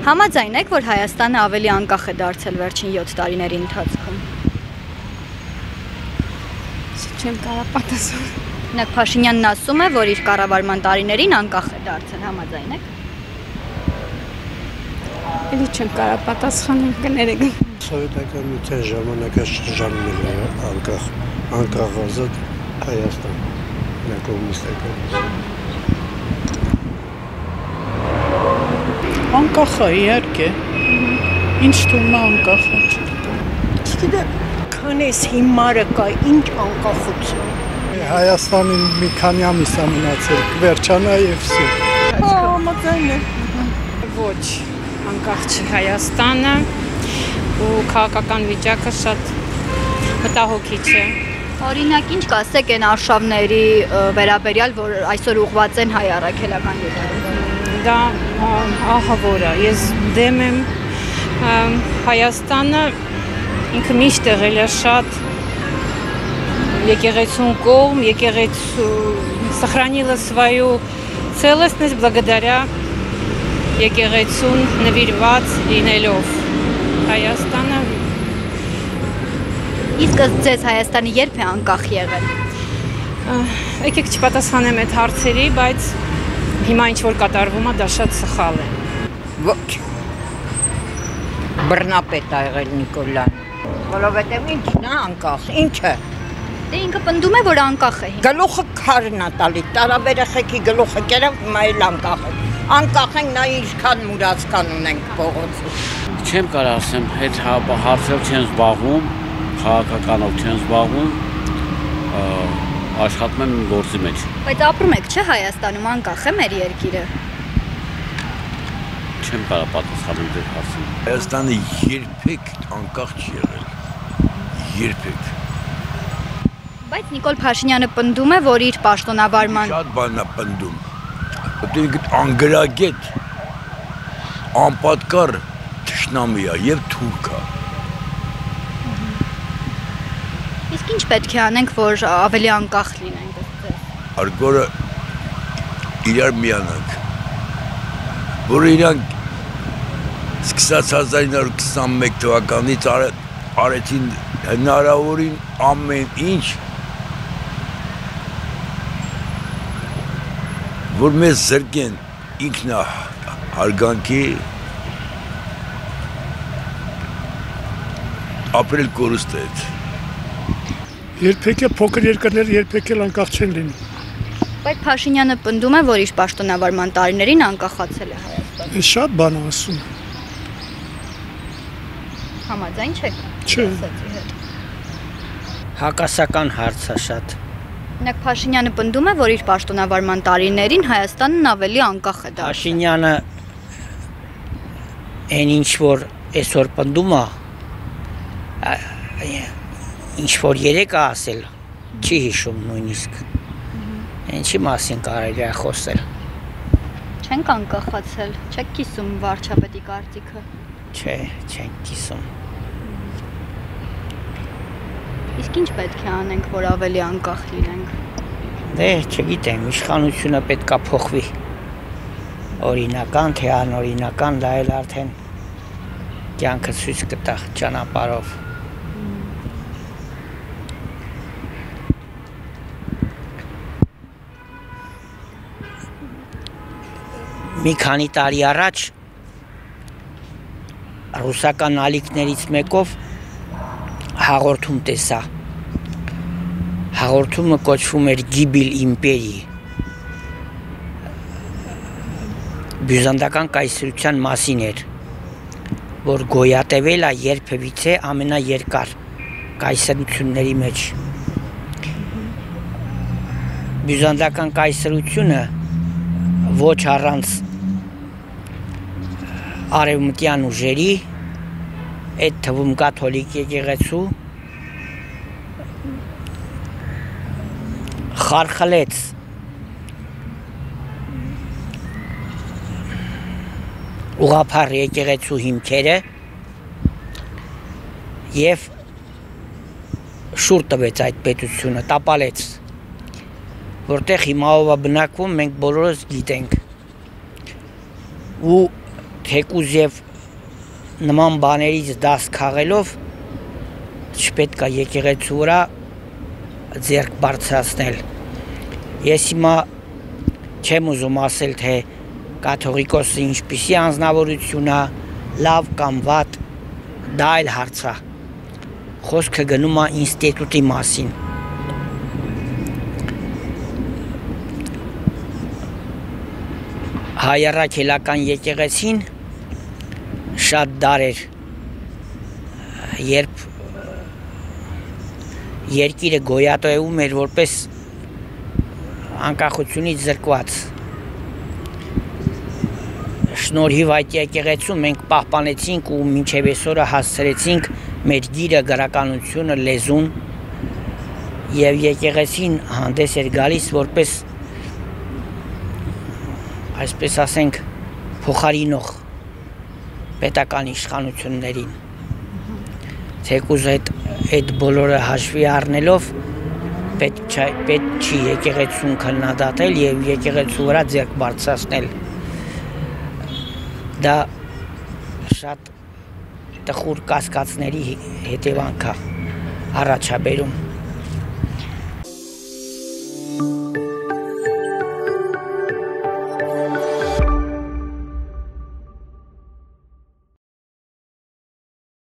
Համաձայն եք, որ Հայաստանը ավելի անկախ է դարձել վերջին 7 տարիների ընթացքում։ Չեմ կարող պատասխանել։ Նակ Փաշինյանն ասում է, որ իր կառավարման տարիներին անկախ է դարձել, համաձայն եք։ Էլի չեմ կարող պատասխանել, կներեք։ Սովետական միության ժամանակաշրջանն էր անկախ ազատ Հայաստան, կոմունիստական։ Անկախ է, իհարկե։ Ինչ թվում է անկախ է։ Չգիտեմ, քանես հիմարը կա, ինչ անկախություն։ Հայաստանի մի քանի ամիս է մնացել, կվերջանա եւ վсё։ Համաձայն է։ Ոչ, անկախ չի Հայաստանը ու քաղաքական վիճակը շատ մտահոգիչ է։ Օրինակ ինչ կասեք այն արշավների վերաբերյալ, որ այսօր ուղղված են հայ առաքելական եկեղեցին։ Դա ահավոր է, ես դեմ եմ Հայաստանը ինքը միշտ եղել է շատ եկեղեցուն կողմ, сохранила свою целостность благодаря եկեղեցուն նվիրված լինելով Հայաստանը։ Իսկ ձեզ Հայաստանը երբ է անկախ եղել։ Եկեք չպատասխանեմ այդ հարցերի, բայց հիմա ինչ որ կատարվում է, դա շատ սխալ է։ Ոչ։ Բռնապետ է եղել Նիկոլան։ Որովհետև ինչն է անկախ, ինչը։ Դե ինքը պնդում է, որ անկախ է։ Գլուխը քարն է տալի, տարաբերեխեքի գլուխը կերավ, հիմա էլ անկախ է։ Անկախ ենք, նա ինչքան մուրացկան ունենք փողոցում։ Չեմ կարող ասեմ, այդ հարցով չեն զբաղվում, քաղաքականով չեն զբաղվում, աշխատում եմ գործի մեջ։ Բայց ապրում եք, չէ, Հայաստանում անկախ է մեր երկիրը։ Չեմ կարող պատասխանել ձեր հարցին։ Հայաստանը երբեք անկախ չի եղել։ Երբեք։ Բայց Նիկոլ Փաշինյանը պնդում է, որ իր պաշտոնավարման Շատ բան է պնդում։ Դե անգրագետ, անպատկառ թշնամի է եւ թուրք է։ Իսկ ինչ պետք է անենք, որ ավելի անկախ լինենք այդպես։ Արգորը իրար միանանք, որ իրանք սկսած 1921 թվականից արեցին հնարավորին ամեն ինչ, որ մեզ զրկեն ինքնահարգանքի ապրել կորուստ է։ Երբեք է փոքր երկրներ երբեք էլ անկախ չեն լինում։ Բայց Փաշինյանը պնդում է, որ իր պաշտոնավարման տարիներին անկախացել է Հայաստանը։ Ես շատ բան ասում։ Համաձայն չեք։ Չէ։ Հակասական հարց է շատ։ Նակ Փաշինյանը պնդում է, որ իր պաշտոնավարման տարիներին Հայաստանն ավելի անկախ է դարձել։ Փաշինյանը այն ինչ որ այսօր պնդում է, ինչ որ երեք է ասել, չի հիշում նույնիսկ։ Ինչի մասին կարելի է խոսել։ Չենք անկախացել, չեք կիսում վարչապետի կարծիքը։ Չէ, չենք կիսում։ Իսկ ինչ պետք է անենք, որ ավելի անկախ լինենք։ Դե, չգիտեմ, իշխանությունը պետք է փոխվի։ Օրինական, թե անօրինական, դա էլ արդեն կյանքը ցույց կտա ճանապարհով։ Մի քանի տարի առաջ ռուսական ալիքներից մեկով հաղորդում տեսա։ Հաղորդումը կոչվում էր Գիբիլ իմպերիի։ Բյուզանդական կայսրության մասին էր, որ գոյատևել է երբևիցե ամենաերկար կայսրությունների մեջ։ Բյուզանդական կայսրությունը ոչ առանց արևմտյան ուժերի, այդ թվում կաթոլիկ եկեղեցու, խարխլեց ուղղափառ եկեղեցու հիմքերը եւ շուռ տվեց այդ պետությունը, տապալեց, որտեղ հիմա ով է բնակվում, մենք բոլորս գիտենք։ Ու թեկուզ եւ նման բաներից դաս քաղելով չպետք է եկեղեցու վրա ձեռք բարձրացնել։ Ես հիմա չեմ ուզում ասել, թե կաթողիկոսը ինչպիսի անձնավորություն է, լավ կամ վատ, դա այլ հարց է։ Խոսքը գնում է ինստիտուտի մասին։ Հայ առաքելական եկեղեցին շատ դարեր, երբ երկիրը գոյատևում էր որպես անկախությունից զրկված, շնորհիվ այդ եկեղեցու մենք պահպանեցինք ու մինչև այսօրը հասցրեցինք մեր գիրը, գրականությունը, լեզուն, եւ եկեղեցին հանդես էր գալիս որպես, այսպես ասենք, փոխարինող պետական իշխանություններին։ Թեկուզ այդ բոլորը հաշվի առնելով պետք չի եկեղեցուն քննադատել եւ եկեղեցու վրա ձեռք բարձրացնել։ Դա շատ տխուր կասկածների հետևանք է առաջաբերում։